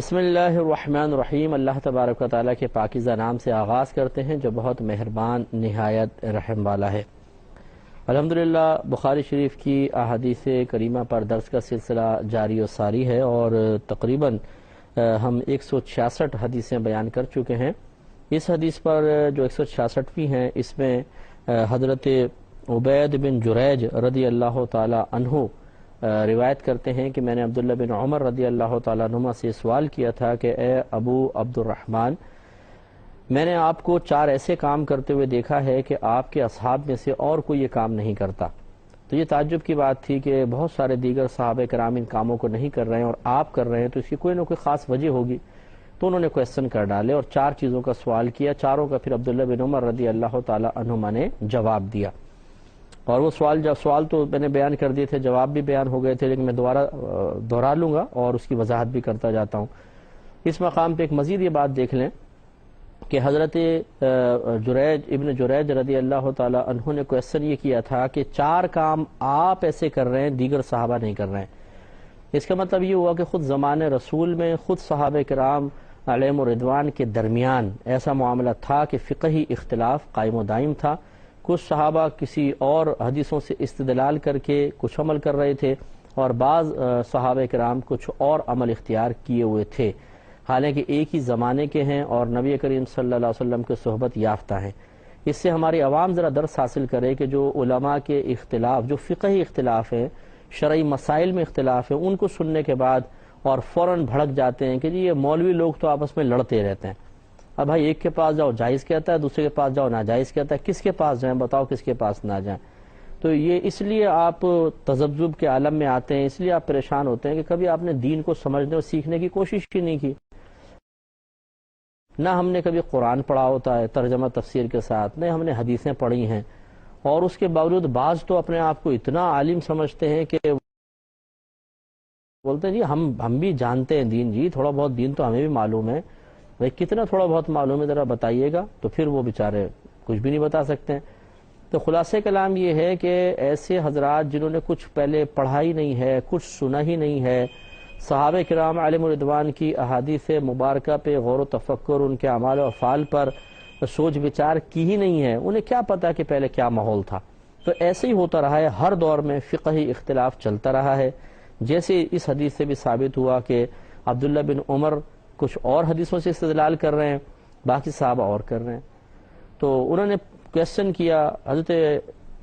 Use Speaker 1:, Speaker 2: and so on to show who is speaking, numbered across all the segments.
Speaker 1: بسم اللہ الرحمن الرحیم۔ اللہ تبارک و تعالیٰ کے پاکیزہ نام سے آغاز کرتے ہیں جو بہت مہربان نہایت رحم والا ہے۔ الحمدللہ بخاری شریف کی احادیث کریمہ پر درس کا سلسلہ جاری و ساری ہے اور تقریباً ہم 166 حدیثیں بیان کر چکے ہیں۔ اس حدیث پر جو 166ویں ہیں اس میں حضرت عبید بن جریج رضی اللہ تعالی عنہ روایت کرتے ہیں کہ میں نے عبداللہ بن عمر رضی اللہ تعالیٰ عنہ سے سوال کیا تھا کہ اے ابو عبد الرحمن، میں نے آپ کو 4 ایسے کام کرتے ہوئے دیکھا ہے کہ آپ کے اصحاب میں سے اور کوئی یہ کام نہیں کرتا۔ تو یہ تعجب کی بات تھی کہ بہت سارے دیگر صحابہ کرام ان کاموں کو نہیں کر رہے ہیں اور آپ کر رہے ہیں، تو اس کی کوئی نہ کوئی خاص وجہ ہوگی۔ تو انہوں نے کویسچن کر ڈالے اور 4 چیزوں کا سوال کیا، چاروں کا پھر عبداللہ بن عمر رضی اللہ تعالیٰ عنہما نے جواب دیا۔ اور وہ سوال تو میں نے بیان کر دیے تھے، جواب بھی بیان ہو گئے تھے، لیکن میں دوبارہ دہرا لوں گا اور اس کی وضاحت بھی کرتا جاتا ہوں۔ اس مقام پہ ایک مزید یہ بات دیکھ لیں کہ حضرت ابن جریج رضی اللہ تعالی عنہ نے کویسچن یہ کیا تھا کہ 4 کام آپ ایسے کر رہے ہیں دیگر صحابہ نہیں کر رہے ہیں۔ اس کا مطلب یہ ہوا کہ خود زمانے رسول میں خود صحابہ کرام علیہم الرضوان کے درمیان ایسا معاملہ تھا کہ فقہی اختلاف قائم و دائم تھا۔ کچھ صحابہ کسی اور حدیثوں سے استدلال کر کے کچھ عمل کر رہے تھے اور بعض صحابہ کرام کچھ اور عمل اختیار کیے ہوئے تھے، حالانکہ ایک ہی زمانے کے ہیں اور نبی کریم صلی اللہ علیہ وسلم کے صحبت یافتہ ہیں۔ اس سے ہماری عوام ذرا درس حاصل کرے کہ جو علماء کے اختلاف، جو فقہی اختلاف ہیں، شرعی مسائل میں اختلاف ہیں، ان کو سننے کے بعد اور فوراً بھڑک جاتے ہیں کہ جی یہ مولوی لوگ تو آپس میں لڑتے رہتے ہیں۔ اب بھائی ایک کے پاس جاؤ جائز کہتا ہے، دوسرے کے پاس جاؤ ناجائز کہتا ہے، کس کے پاس جائیں بتاؤ، کس کے پاس نہ جائیں؟ تو یہ اس لیے آپ تذبذب کے عالم میں آتے ہیں، اس لیے آپ پریشان ہوتے ہیں کہ کبھی آپ نے دین کو سمجھنے اور سیکھنے کی کوشش ہی نہیں کی۔ نہ ہم نے کبھی قرآن پڑھا ہوتا ہے ترجمہ تفسیر کے ساتھ، نہ ہم نے حدیثیں پڑھی ہیں، اور اس کے باوجود بعض تو اپنے آپ کو اتنا عالم سمجھتے ہیں کہ بولتے ہیں جی ہم بھی جانتے ہیں دین، جی تھوڑا بہت دین تو ہمیں بھی معلوم ہے۔ بھائی کتنا تھوڑا بہت معلوم ہے ذرا بتائیے گا؟ تو پھر وہ بیچارے کچھ بھی نہیں بتا سکتے ہیں۔ تو خلاصہ کلام یہ ہے کہ ایسے حضرات جنہوں نے کچھ پہلے پڑھا ہی نہیں ہے، کچھ سنا ہی نہیں ہے، صحابہ کرام علیہم الرضوان کی احادیث مبارکہ پہ غور و تفکر، ان کے اعمال و افعال پر سوچ بچار کی ہی نہیں ہے، انہیں کیا پتا کہ پہلے کیا ماحول تھا۔ تو ایسے ہی ہوتا رہا ہے، ہر دور میں فقہی اختلاف چلتا رہا ہے۔ جیسے اس حدیث سے بھی ثابت ہوا کہ عبداللہ بن عمر کچھ اور حدیثوں سے استدلال کر رہے ہیں، باقی صحابہ اور کر رہے ہیں۔ تو انہوں نے کویسچن کیا حضرت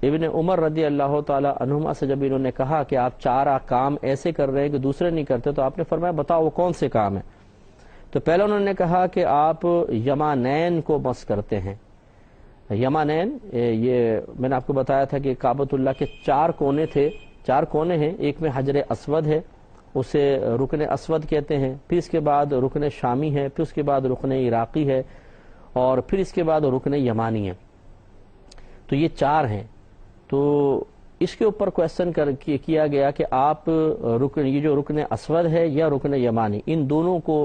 Speaker 1: ابن عمر رضی اللہ تعالی عنہما سے، جب انہوں نے کہا کہ آپ 4 کام ایسے کر رہے ہیں کہ دوسرے نہیں کرتے، تو آپ نے فرمایا بتاؤ وہ کون سے کام ہیں؟ تو پہلے انہوں نے کہا کہ آپ یمانین کو مس کرتے ہیں۔ یمانین یہ میں نے آپ کو بتایا تھا کہ کعبۃ اللہ کے 4 کونے تھے، 4 کونے ہیں، ایک میں حجر اسود ہے، اسے رکن اسود کہتے ہیں، پھر اس کے بعد رکن شامی ہے، پھر اس کے بعد رکن عراقی ہے، اور پھر اس کے بعد رکن یمانی ہے۔ تو یہ 4 ہیں۔ تو اس کے اوپر کویسچن کیا گیا کہ آپ یہ جو رکن اسود ہے یا رکن یمانی، ان دونوں کو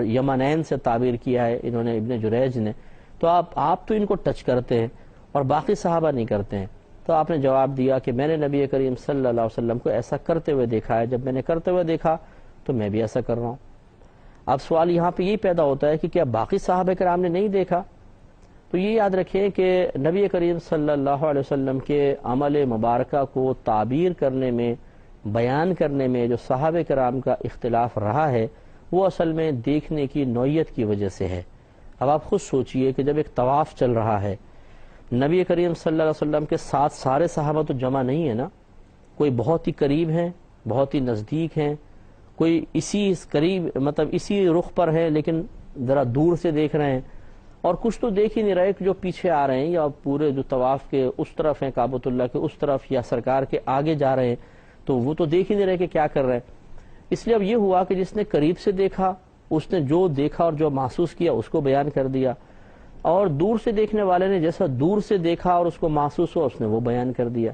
Speaker 1: یمانین سے تعبیر کیا ہے انہوں نے، ابن جریج نے۔ تو آپ تو ان کو ٹچ کرتے ہیں اور باقی صحابہ نہیں کرتے ہیں۔ تو آپ نے جواب دیا کہ میں نے نبی کریم صلی اللہ علیہ وسلم کو ایسا کرتے ہوئے دیکھا ہے، جب میں نے کرتے ہوئے دیکھا تو میں بھی ایسا کر رہا ہوں۔ اب سوال یہاں پہ یہی پیدا ہوتا ہے کہ کیا باقی صحابہ کرام نے نہیں دیکھا؟ تو یہ یاد رکھیں کہ نبی کریم صلی اللہ علیہ وسلم کے عمل مبارکہ کو تعبیر کرنے میں، بیان کرنے میں جو صحابہ کرام کا اختلاف رہا ہے، وہ اصل میں دیکھنے کی نوعیت کی وجہ سے ہے۔ اب آپ خود سوچئے کہ جب ایک طواف چل رہا ہے، نبی کریم صلی اللہ علیہ وسلم کے ساتھ سارے صحابہ تو جمع نہیں ہے نا، کوئی بہت ہی قریب ہیں، بہت ہی نزدیک ہیں، کوئی اسی قریب مطلب اسی رخ پر ہے لیکن ذرا دور سے دیکھ رہے ہیں، اور کچھ تو دیکھ ہی نہیں رہے کہ جو پیچھے آ رہے ہیں یا پورے جو طواف کے اس طرف ہیں، کعبۃ اللہ کے اس طرف یا سرکار کے آگے جا رہے ہیں، تو وہ تو دیکھ ہی نہیں رہے کہ کیا کر رہے ہیں۔ اس لیے اب یہ ہوا کہ جس نے قریب سے دیکھا اس نے جو دیکھا اور جو محسوس کیا اس کو بیان کر دیا، اور دور سے دیکھنے والے نے جیسا دور سے دیکھا اور اس کو محسوس ہوا اس نے وہ بیان کر دیا۔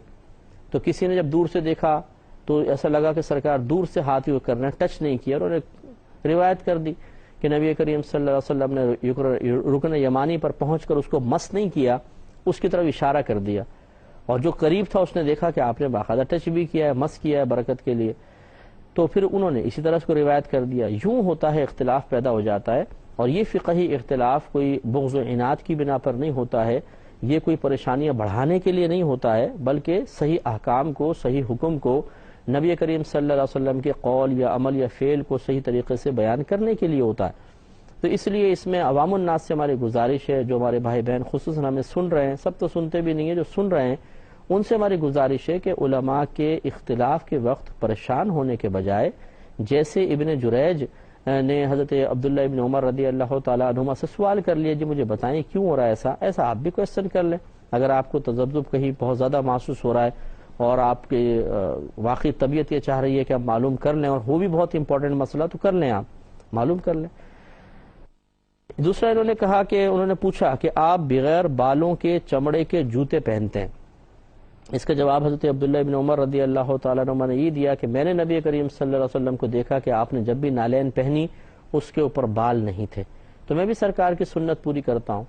Speaker 1: تو کسی نے جب دور سے دیکھا تو ایسا لگا کہ سرکار دور سے ہاتھ یوں کر رہے ہیں، ٹچ نہیں کیا، اور انہوں نے روایت کر دی کہ نبی کریم صلی اللہ علیہ وسلم نے رکن یمانی پر پہنچ کر اس کو مس نہیں کیا، اس کی طرف اشارہ کر دیا، اور جو قریب تھا اس نے دیکھا کہ آپ نے باقاعدہ ٹچ بھی کیا ہے، مس کیا ہے برکت کے لیے۔ تو پھر انہوں نے اسی طرح اس کو روایت کر دیا. یوں ہوتا ہے اختلاف پیدا ہو جاتا ہے. اور یہ فقہی اختلاف کوئی بغض و عناد کی بنا پر نہیں ہوتا ہے, یہ کوئی پریشانیاں بڑھانے کے لیے نہیں ہوتا ہے, بلکہ صحیح احکام کو, صحیح حکم کو, نبی کریم صلی اللہ علیہ وسلم کے قول یا عمل یا فعل کو صحیح طریقے سے بیان کرنے کے لیے ہوتا ہے. تو اس لیے اس میں عوام الناس سے ہماری گزارش ہے, جو ہمارے بھائی بہن خصوصاً ہمیں سن رہے ہیں, سب تو سنتے بھی نہیں ہیں, جو سن رہے ہیں ان سے ہماری گزارش ہے کہ علماء کے اختلاف کے وقت پریشان ہونے کے بجائے, جیسے ابن جریج نے حضرت عبداللہ ابن عمر رضی اللہ تعالیٰ عنہما سے سوال کر لیا, جی مجھے بتائیں کیوں ہو رہا ہے ایسا آپ بھی کویسچن کر لیں. اگر آپ کو تذبذب کہیں بہت زیادہ محسوس ہو رہا ہے اور آپ کی واقعی طبیعت یہ چاہ رہی ہے کہ آپ معلوم کر لیں, اور وہ بھی بہت امپورٹنٹ مسئلہ, تو کر لیں, آپ معلوم کر لیں. دوسرا انہوں نے کہا کہ انہوں نے پوچھا کہ آپ بغیر بالوں کے چمڑے کے جوتے پہنتے ہیں. اس کا جواب حضرت عبداللہ ابن عمر رضی اللہ تعالیٰ عنہ نے یہ دیا کہ میں نے نبی کریم صلی اللہ علیہ وسلم کو دیکھا کہ آپ نے جب بھی نالین پہنی اس کے اوپر بال نہیں تھے, تو میں بھی سرکار کی سنت پوری کرتا ہوں.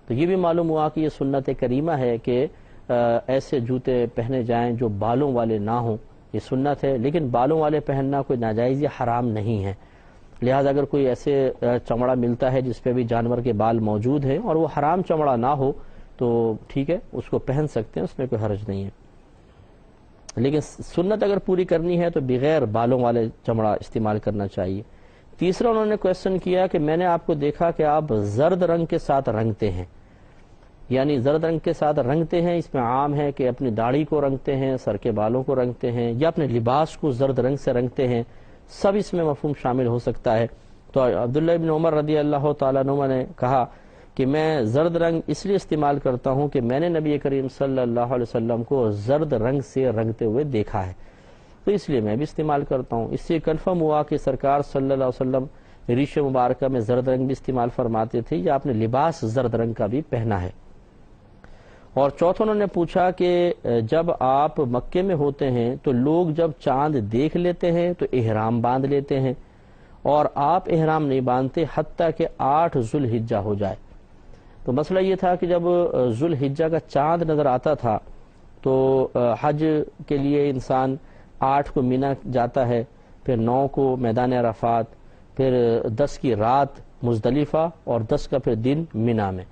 Speaker 1: تو یہ بھی معلوم ہوا کہ یہ سنت کریمہ ہے کہ ایسے جوتے پہنے جائیں جو بالوں والے نہ ہوں, یہ سنت ہے. لیکن بالوں والے پہننا کوئی ناجائز یا حرام نہیں ہے. لہذا اگر کوئی ایسے چمڑا ملتا ہے جس پہ بھی جانور کے بال موجود ہیں اور وہ حرام چمڑا نہ ہو تو ٹھیک ہے, اس کو پہن سکتے ہیں, اس میں کوئی حرج نہیں ہے. لیکن سنت اگر پوری کرنی ہے تو بغیر بالوں والے چمڑا استعمال کرنا چاہیے. تیسرا انہوں نے کویسچن کیا کہ میں نے آپ کو دیکھا کہ آپ زرد رنگ کے ساتھ رنگتے ہیں, یعنی زرد رنگ کے ساتھ رنگتے ہیں, اس میں عام ہے کہ اپنی داڑھی کو رنگتے ہیں, سر کے بالوں کو رنگتے ہیں, یا اپنے لباس کو زرد رنگ سے رنگتے ہیں, سب اس میں مفہوم شامل ہو سکتا ہے. تو عبداللہ ابن عمر رضی اللہ تعالیٰ عنہ نے کہا کہ میں زرد رنگ اس لیے استعمال کرتا ہوں کہ میں نے نبی کریم صلی اللہ علیہ وسلم کو زرد رنگ سے رنگتے ہوئے دیکھا ہے, تو اس لیے میں بھی استعمال کرتا ہوں. اس سے کنفرم ہوا کہ سرکار صلی اللہ علیہ وسلم ریش مبارکہ میں زرد رنگ بھی استعمال فرماتے تھے, یا اپنے لباس زرد رنگ کا بھی پہنا ہے. اور چوتھا انہوں نے پوچھا کہ جب آپ مکے میں ہوتے ہیں تو لوگ جب چاند دیکھ لیتے ہیں تو احرام باندھ لیتے ہیں, اور آپ احرام نہیں باندھتے حتیٰ کہ 8 ذو الحجہ ہو جائے. تو مسئلہ یہ تھا کہ جب ذو الحجہ کا چاند نظر آتا تھا تو حج کے لیے انسان 8 کو مینا جاتا ہے, پھر 9 کو میدان عرفات, پھر 10 کی رات مزدلفہ, اور 10 کا پھر دن مینا میں,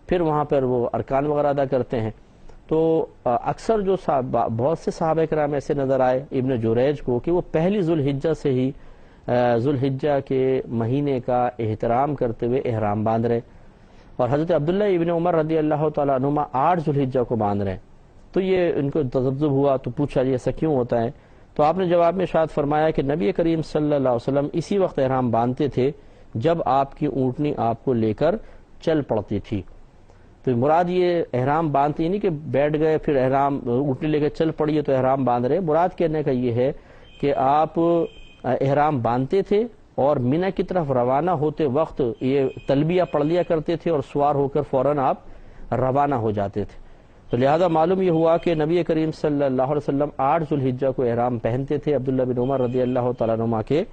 Speaker 1: پھر وہاں پر وہ ارکان وغیرہ ادا کرتے ہیں. تو اکثر جو بہت سے صحابہ کرام ایسے نظر آئے ابن جریج کو کہ وہ پہلی ذو الحجہ سے ہی ذو الحجہ کے مہینے کا احترام کرتے ہوئے احرام باندھ رہے, اور حضرت عبداللہ ابن عمر رضی اللہ تعالیٰ عنہما 8 ذو الحجہ کو باندھ رہے ہیں. تو یہ ان کو تذبذب ہوا, تو پوچھا جی ایسا کیوں ہوتا ہے؟ تو آپ نے جواب میں ارشاد فرمایا کہ نبی کریم صلی اللہ علیہ وسلم اسی وقت احرام باندھتے تھے جب آپ کی اونٹنی آپ کو لے کر چل پڑتی تھی. تو مراد یہ احرام باندھتے نہیں کہ بیٹھ گئے پھر احرام اونٹنی لے کے چل پڑیے تو احرام باندھ رہے. مراد کہنے کا یہ ہے کہ آپ احرام باندھتے تھے اور منی کی طرف روانہ ہوتے وقت یہ تلبیہ پڑھ لیا کرتے تھے اور سوار ہو کر فوراً آپ روانہ ہو جاتے تھے. تو لہذا معلوم یہ ہوا کہ نبی کریم صلی اللہ علیہ وسلم 8 ذو الحجہ کو احرام پہنتے تھے عبداللہ بن عمر رضی اللہ تعالیٰ عنہ کے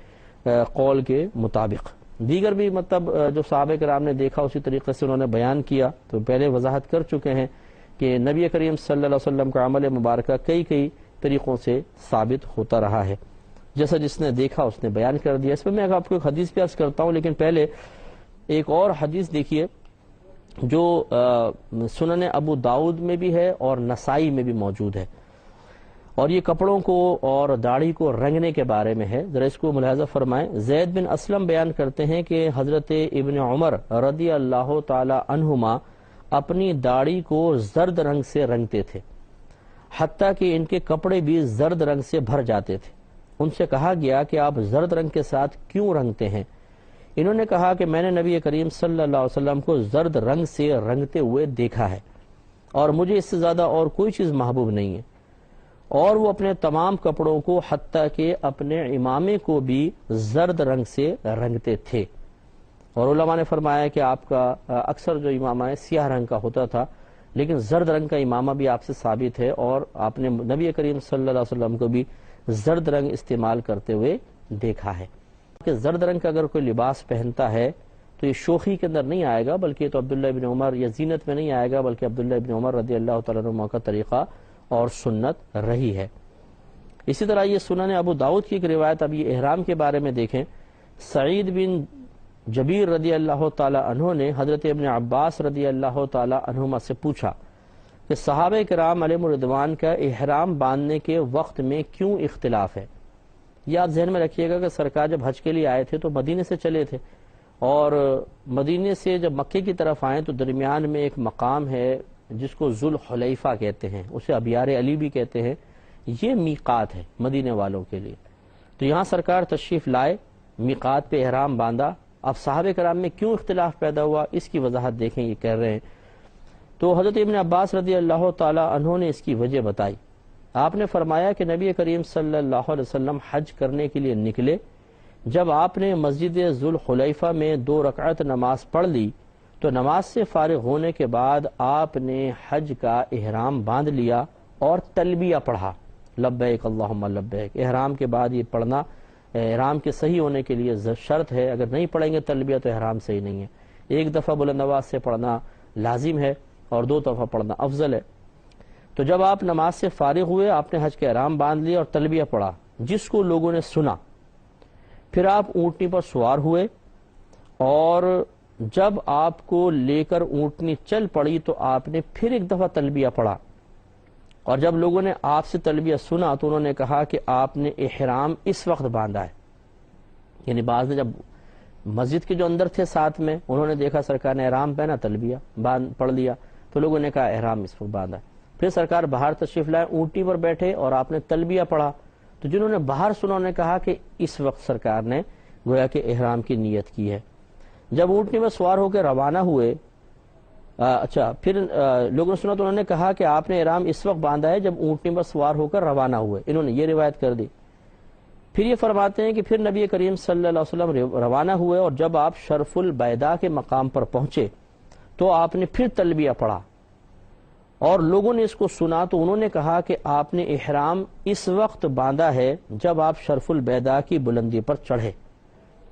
Speaker 1: قول کے مطابق. دیگر بھی مطلب جو صحابہ کرام نے دیکھا اسی طریقے سے انہوں نے بیان کیا. تو پہلے وضاحت کر چکے ہیں کہ نبی کریم صلی اللہ علیہ وسلم کا عمل مبارکہ کئی طریقوں سے ثابت ہوتا رہا ہے, جیسا جس نے دیکھا اس نے بیان کر دیا. اس پہ میں آپ کو ایک حدیث پیش کرتا ہوں, لیکن پہلے ایک اور حدیث دیکھیے جو سنن ابو داؤد میں بھی ہے اور نسائی میں بھی موجود ہے, اور یہ کپڑوں کو اور داڑھی کو رنگنے کے بارے میں ہے. ذرا اس کو ملاحظہ فرمائیں. زید بن اسلم بیان کرتے ہیں کہ حضرت ابن عمر رضی اللہ تعالی عنہما اپنی داڑھی کو زرد رنگ سے رنگتے تھے, حتیٰ کہ ان کے کپڑے بھی زرد رنگ سے بھر جاتے تھے. ان سے کہا گیا کہ آپ زرد رنگ کے ساتھ کیوں رنگتے ہیں؟ انہوں نے کہا کہ میں نے نبی کریم صلی اللہ علیہ وسلم کو زرد رنگ سے رنگتے ہوئے دیکھا ہے, اور مجھے اس سے زیادہ اور کوئی چیز محبوب نہیں ہے. اور وہ اپنے تمام کپڑوں کو حتیٰ کہ اپنے امامے کو بھی زرد رنگ سے رنگتے تھے. اور علماء نے فرمایا کہ آپ کا اکثر جو امامہ ہے سیاہ رنگ کا ہوتا تھا, لیکن زرد رنگ کا امامہ بھی آپ سے ثابت ہے, اور آپ نے نبی کریم صلی اللہ علیہ وسلم کو بھی زرد رنگ استعمال کرتے ہوئے دیکھا ہے. کہ زرد رنگ کا اگر کوئی لباس پہنتا ہے تو یہ شوخی کے اندر نہیں آئے گا, بلکہ تو عبداللہ ابن عمر یا زینت میں نہیں آئے گا, بلکہ عبداللہ ابن عمر رضی اللہ تعالیٰ عنہ کا طریقہ اور سنت رہی ہے. اسی طرح یہ سنن ابو داؤد کی ایک روایت، اب یہ احرام کے بارے میں دیکھیں، سعید بن جبیر رضی اللہ تعالی عنہ نے حضرت ابن عباس رضی اللہ تعالی عنہما سے پوچھا کہ صحابہ کرام علیہم الرضوان کا احرام باندھنے کے وقت میں کیوں اختلاف ہے؟ یہ آپ ذہن میں رکھیے گا کہ سرکار جب حج کے لیے آئے تھے تو مدینے سے چلے تھے، اور مدینے سے جب مکے کی طرف آئیں تو درمیان میں ایک مقام ہے جس کو ذوالحلیفہ کہتے ہیں، اسے ابیار علی بھی کہتے ہیں، یہ میقات ہے مدینے والوں کے لیے۔ تو یہاں سرکار تشریف لائے، میقات پہ احرام باندھا۔ اب صحابہ کرام میں کیوں اختلاف پیدا ہوا، اس کی وضاحت دیکھیں، یہ کہہ رہے ہیں تو حضرت ابن عباس رضی اللہ تعالی عنہ نے اس کی وجہ بتائی۔ آپ نے فرمایا کہ نبی کریم صلی اللہ علیہ وسلم حج کرنے کے لیے نکلے، جب آپ نے مسجد ذوالحلیفہ میں 2 رکعت نماز پڑھ لی تو نماز سے فارغ ہونے کے بعد آپ نے حج کا احرام باندھ لیا اور تلبیہ پڑھا، لبیک اللہم لبیک۔ احرام کے بعد یہ پڑھنا احرام کے صحیح ہونے کے لیے شرط ہے، اگر نہیں پڑھیں گے تلبیہ تو احرام صحیح نہیں ہے۔ 1 دفعہ بلند آواز سے پڑھنا لازم ہے اور 2 دفعہ پڑھنا افضل ہے۔ تو جب آپ نماز سے فارغ ہوئے، آپ نے حج کے احرام باندھ لیا اور تلبیہ پڑھا، جس کو لوگوں نے سنا۔ پھر آپ اونٹنی پر سوار ہوئے، اور جب آپ کو لے کر اونٹنی چل پڑی تو آپ نے پھر 1 دفعہ تلبیہ پڑھا، اور جب لوگوں نے آپ سے تلبیہ سنا تو انہوں نے کہا کہ آپ نے احرام اس وقت باندھا ہے۔ یعنی بعض نے جب مسجد کے جو اندر تھے ساتھ میں، انہوں نے دیکھا سرکار نے احرام پہنا، تلبیہ پڑھ لیا، تو لوگوں نے کہا احرام اس وقت باندھا ہے۔ پھر سرکار باہر تشریف لائے، اونٹی پر بیٹھے اور آپ نے تلبیہ پڑھا، تو جنہوں نے باہر سنا انہوں نے کہا کہ اس وقت سرکار نے گویا کہ احرام کی نیت کی ہے۔ جب اونٹنی میں سوار ہو کے روانہ ہوئے، پھر لوگوں نے سنا تو انہوں نے کہا کہ آپ نے احرام اس وقت باندھا ہے جب اونٹنی پر سوار ہو کر روانہ ہوئے، انہوں نے یہ روایت کر دی۔ پھر یہ فرماتے ہیں کہ پھر نبی کریم صلی اللہ علیہ وسلم روانہ ہوئے، اور جب آپ شرف البیداء کے مقام پر پہنچے تو آپ نے پھر تلبیہ پڑھا، اور لوگوں نے اس کو سنا تو انہوں نے کہا کہ آپ نے احرام اس وقت باندھا ہے جب آپ شرف البیداء کی بلندی پر چڑھے۔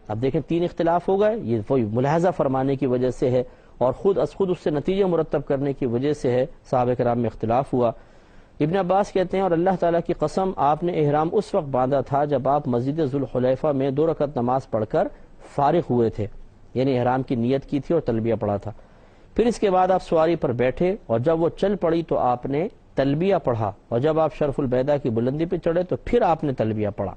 Speaker 1: اب دیکھیں 3 اختلاف ہو گئے، یہ وہی ملاحظہ فرمانے کی وجہ سے ہے، اور خود از خود اس سے نتیجے مرتب کرنے کی وجہ سے ہے، صحابہ کرام میں اختلاف ہوا۔ ابن عباس کہتے ہیں اور اللہ تعالیٰ کی قسم آپ نے احرام اس وقت باندھا تھا جب آپ مسجد ذوالحلیفہ میں 2 رکعت نماز پڑھ کر فارغ ہوئے تھے، یعنی احرام کی نیت کی تھی اور تلبیہ پڑھا تھا۔ پھر اس کے بعد آپ سواری پر بیٹھے، اور جب وہ چل پڑی تو آپ نے تلبیہ پڑھا، اور جب آپ شرف البیداء کی بلندی پہ چڑھے تو پھر آپ نے تلبیہ پڑھا۔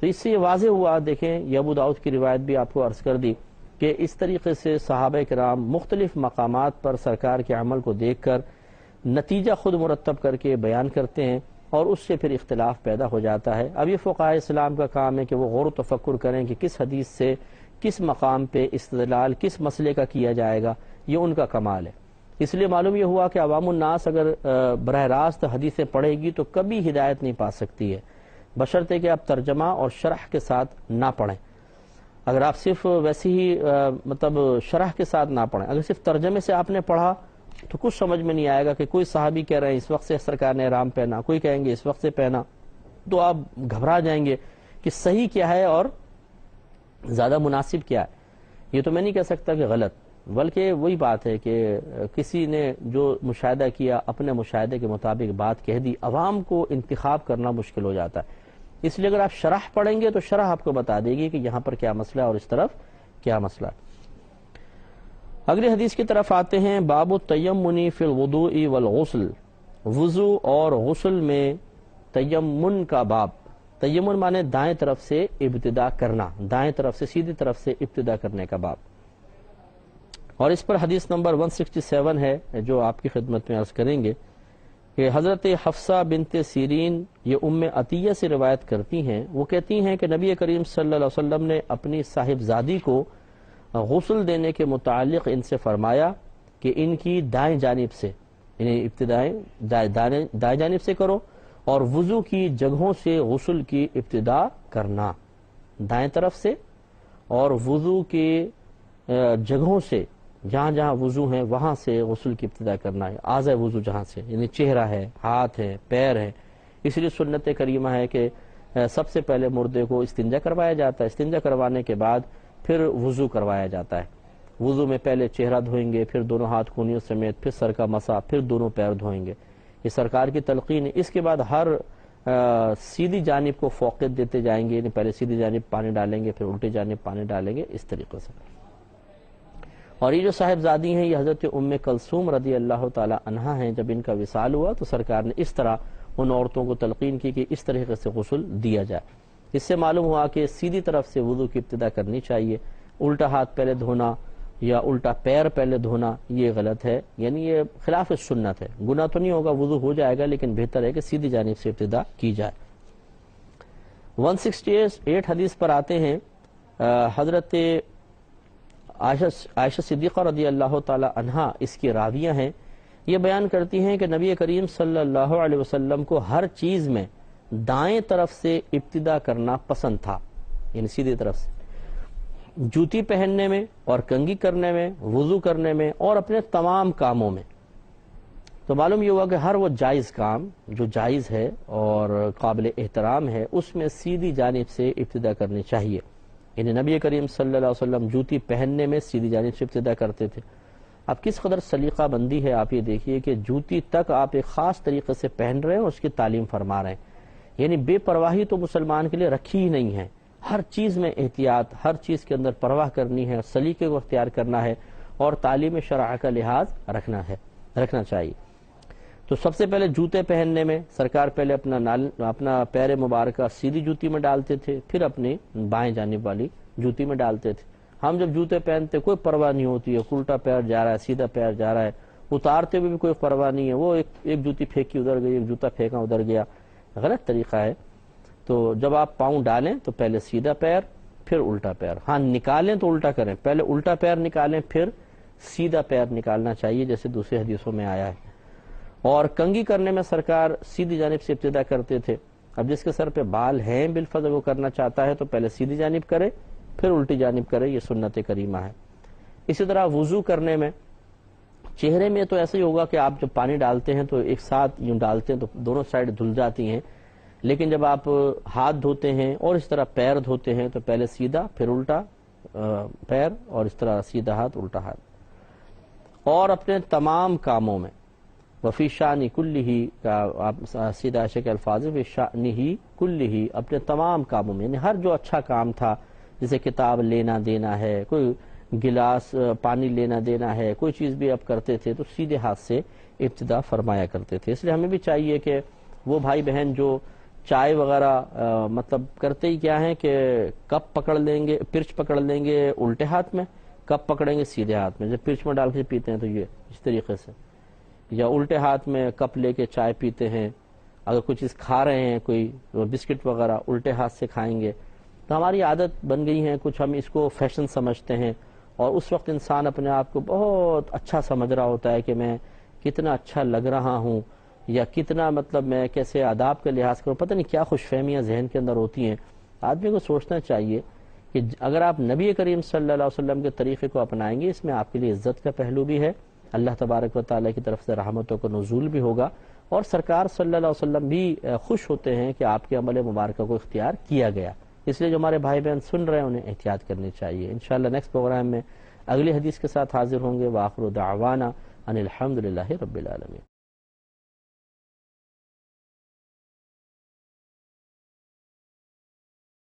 Speaker 1: تو اس سے یہ واضح ہوا، دیکھیں یہ ابو داؤد کی روایت بھی آپ کو عرض کر دی کہ اس طریقے سے صحابہ کرام مختلف مقامات پر سرکار کے عمل کو دیکھ کر نتیجہ خود مرتب کر کے بیان کرتے ہیں، اور اس سے پھر اختلاف پیدا ہو جاتا ہے۔ اب یہ فقہائے اسلام کا کام ہے کہ وہ غور و تفکر کریں کہ کس حدیث سے کس مقام پہ استدلال کس مسئلے کا کیا جائے گا، یہ ان کا کمال ہے۔ اس لیے معلوم یہ ہوا کہ عوام الناس اگر براہ راست حدیثیں پڑھے گی تو کبھی ہدایت نہیں پا سکتی ہے، بشرطے کہ آپ ترجمہ اور شرح کے ساتھ نہ پڑھیں۔ اگر آپ صرف ویسے ہی شرح کے ساتھ نہ پڑھیں، اگر صرف ترجمے سے آپ نے پڑھا تو کچھ سمجھ میں نہیں آئے گا کہ کوئی صحابی کہہ رہے ہیں اس وقت سے سرکار نے احرام پہنا، کوئی کہیں گے اس وقت سے پہنا، تو آپ گھبرا جائیں گے کہ صحیح کیا ہے اور زیادہ مناسب کیا ہے۔ یہ تو میں نہیں کہہ سکتا کہ غلط، بلکہ وہی بات ہے کہ کسی نے جو مشاہدہ کیا اپنے مشاہدے کے مطابق بات کہہ دی، عوام کو انتخاب کرنا مشکل ہو جاتا ہے۔ اس لیے اگر آپ شرح پڑھیں گے تو شرح آپ کو بتا دے گی کہ یہاں پر کیا مسئلہ ہے اور اس طرف کیا مسئلہ ہے۔ اگلی حدیث کی طرف آتے ہیں، باب التیمن فی الوضوء والغسل، وضو اور غسل میں تیمن کا باب۔ تیمن مانے دائیں طرف سے ابتدا کرنا، دائیں طرف سے سیدھی طرف سے ابتدا کرنے کا باب۔ اور اس پر حدیث نمبر 167 ہے جو آپ کی خدمت میں عرض کریں گے کہ حضرت حفصہ بنت سیرین یہ ام عطیہ سے روایت کرتی ہیں، وہ کہتی ہیں کہ نبی کریم صلی اللہ علیہ وسلم نے اپنی صاحبزادی کو غسل دینے کے متعلق ان سے فرمایا کہ ان کی دائیں جانب سے، یعنی ابتدائیں دائیں جانب سے کرو، اور وضو کی جگہوں سے غسل کی ابتدا کرنا، دائیں طرف سے، اور وضو کی جگہوں سے جہاں جہاں وضو ہیں وہاں سے غسل کی ابتدا کرنا ہے، اعضاء وضو جہاں سے، یعنی چہرہ ہے، ہاتھ ہے، پیر ہے۔ اس لیے سنت کریمہ ہے کہ سب سے پہلے مردے کو استنجا کروایا جاتا ہے، استنجا کروانے کے بعد پھر وضو کروایا جاتا ہے۔ وضو میں پہلے چہرہ دھوئیں گے، پھر دونوں ہاتھ کونیوں سمیت، پھر سر کا مسح، پھر دونوں پیر دھوئیں گے۔ یہ سرکار کی تلقین ہے۔ اس کے بعد ہر سیدھی جانب کو فوقیت دیتے جائیں گے، یعنی پہلے سیدھی جانب پانی ڈالیں گے، پھر الٹی جانب پانی ڈالیں گے، اس طریقے سے۔ اور یہ جو صاحبزادی ہیں یہ حضرت ام کلثوم رضی اللہ تعالی عنہا ہیں، جب ان کا وصال ہوا تو سرکار نے اس طرح ان عورتوں کو تلقین کی کہ اس طریقے سے غسل دیا جائے۔ اس سے معلوم ہوا کہ سیدھی طرف سے وضو کی ابتدا کرنی چاہیے، الٹا ہاتھ پہلے دھونا یا الٹا پیر پہلے دھونا یہ غلط ہے، یعنی یہ خلاف سنت ہے۔ گناہ تو نہیں ہوگا، وضو ہو جائے گا، لیکن بہتر ہے کہ سیدھی جانب سے ابتدا کی جائے۔ 168 حدیث پر آتے ہیں، حضرت عائشہ صدیقہ رضی اللہ تعالی عنہا اس کی راویہ ہیں، یہ بیان کرتی ہیں کہ نبی کریم صلی اللہ علیہ وسلم کو ہر چیز میں دائیں طرف سے ابتدا کرنا پسند تھا، یعنی سیدھی طرف سے، جوتی پہننے میں اور کنگھی کرنے میں، وضو کرنے میں اور اپنے تمام کاموں میں۔ تو معلوم یہ ہوا کہ ہر وہ جائز کام جو جائز ہے اور قابل احترام ہے اس میں سیدھی جانب سے ابتدا کرنی چاہیے، یعنی نبی کریم صلی اللہ علیہ وسلم جوتی پہننے میں سیدھی جانب سے ابتدا کرتے تھے۔ اب کس قدر سلیقہ بندی ہے آپ یہ دیکھیے کہ جوتی تک آپ ایک خاص طریقے سے پہن رہے ہیں اور اس کی تعلیم فرما رہے ہیں، یعنی بے پرواہی تو مسلمان کے لیے رکھی ہی نہیں ہے، ہر چیز میں احتیاط، ہر چیز کے اندر پرواہ کرنی ہے، سلیقے کو اختیار کرنا ہے اور تعلیم شرع کا لحاظ رکھنا چاہیے۔ تو سب سے پہلے جوتے پہننے میں سرکار پہلے اپنا پیر مبارکہ سیدھی جوتی میں ڈالتے تھے، پھر اپنی بائیں جانب والی جوتی میں ڈالتے تھے۔ ہم جب جوتے پہنتے کوئی پرواہ نہیں ہوتی ہے، الٹا پیر جا رہا ہے، سیدھا پیر جا رہا ہے، اتارتے ہوئے بھی کوئی پرواہ نہیں ہے، وہ ایک جوتی پھینکی ادھر گئی، ایک جوتا پھینکا ادھر گیا، غلط طریقہ ہے۔ تو جب آپ پاؤں ڈالیں تو پہلے سیدھا پیر پھر الٹا پیر، ہاں نکالیں تو الٹا کریں، پہلے الٹا پیر نکالیں پھر سیدھا پیر نکالنا چاہیے جیسے دوسرے حدیثوں میں آیا ہے۔ اور کنگھی کرنے میں سرکار سیدھی جانب سے ابتدا کرتے تھے۔ اب جس کے سر پہ بال ہیں بالفضل وہ کرنا چاہتا ہے تو پہلے سیدھی جانب کرے پھر الٹی جانب کرے، یہ سنت کریمہ ہے۔ اسی طرح وضو کرنے میں چہرے میں تو ایسا ہی ہوگا کہ آپ جب پانی ڈالتے ہیں تو ایک ساتھ یوں ڈالتے ہیں تو دونوں سائڈ دھل جاتی ہیں، لیکن جب آپ ہاتھ دھوتے ہیں اور اس طرح پیر دھوتے ہیں تو پہلے سیدھا پھر الٹا پیر اور اس طرح سیدھا ہاتھ الٹا ہاتھ۔ اور اپنے تمام کاموں میں وفی شانی کلہ کا آپ سیدھا عائشہ کے الفاظ فی شأنہ کلہ، اپنے تمام کاموں میں، یعنی ہر جو اچھا کام تھا جیسے کتاب لینا دینا ہے، کوئی گلاس پانی لینا دینا ہے، کوئی چیز بھی آپ کرتے تھے تو سیدھے ہاتھ سے ابتدا فرمایا کرتے تھے۔ اس لیے ہمیں بھی چاہیے کہ وہ بھائی بہن جو چائے وغیرہ مطلب کرتے ہی کیا ہے کہ کپ پکڑ لیں گے، پرچ پکڑ لیں گے الٹے ہاتھ میں، کپ پکڑیں گے سیدھے ہاتھ میں، جب پرچ میں ڈال کے پیتے ہیں تو یہ اس طریقے سے، یا الٹے ہاتھ میں کپ لے کے چائے پیتے ہیں، اگر کوئی چیز کھا رہے ہیں کوئی بسکٹ وغیرہ الٹے ہاتھ سے کھائیں گے، تو ہماری عادت بن گئی ہے، کچھ ہم اس کو فیشن سمجھتے ہیں، اور اس وقت انسان اپنے آپ کو بہت اچھا سمجھ رہا ہوتا ہے کہ میں کتنا اچھا لگ رہا ہوں یا کتنا مطلب میں کیسے آداب کا لحاظ کروں، پتہ نہیں کیا خوش فہمیاں ذہن کے اندر ہوتی ہیں۔ آدمی کو سوچنا چاہیے کہ اگر آپ نبی کریم صلی اللہ علیہ وسلم کے طریقے کو اپنائیں گے اس میں آپ کے لیے عزت کا پہلو بھی ہے، اللہ تبارک و تعالیٰ کی طرف سے رحمتوں کا نزول بھی ہوگا، اور سرکار صلی اللہ علیہ وسلم بھی خوش ہوتے ہیں کہ آپ کے عمل مبارکہ کو اختیار کیا گیا۔ اس لیے جو ہمارے بھائی بہن سن رہے ہیں انہیں احتیاط کرنی چاہیے۔ انشاءاللہ نیکسٹ پروگرام میں اگلی حدیث کے ساتھ حاضر ہوں گے۔ وآخر دعوانا ان الحمدللہ رب العالمین۔